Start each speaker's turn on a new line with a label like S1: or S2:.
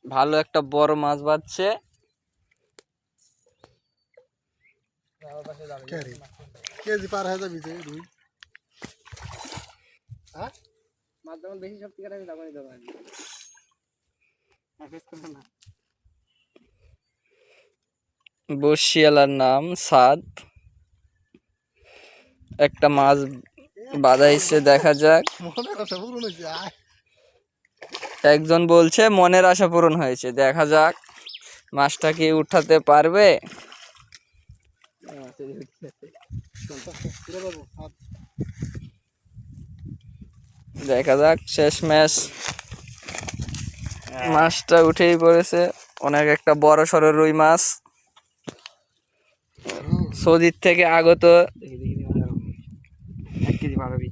S1: ভালো একটা বড় মাছ বাজছে।
S2: কেজি পার হয়ে যাবি যে রুই। হ্যাঁ
S1: মাছ যখন বেশি শক্তি কাটাবি তখনই দেবো না। বসিয়ালার নাম সাদ। একটা মাছ বাজাইছে, দেখা যাক। একজন বলছে মনের আশা পূরণ হয়েছে, দেখা যাক মাছটা কি উঠাতে পারবে। দেখা যাক, শেষ ম্যাচ মাছটা উঠেই পড়েছে। অনেক একটা বড় সড়ো রুই মাছ, সৌদির থেকে আগত। 1 কেজি পারবি।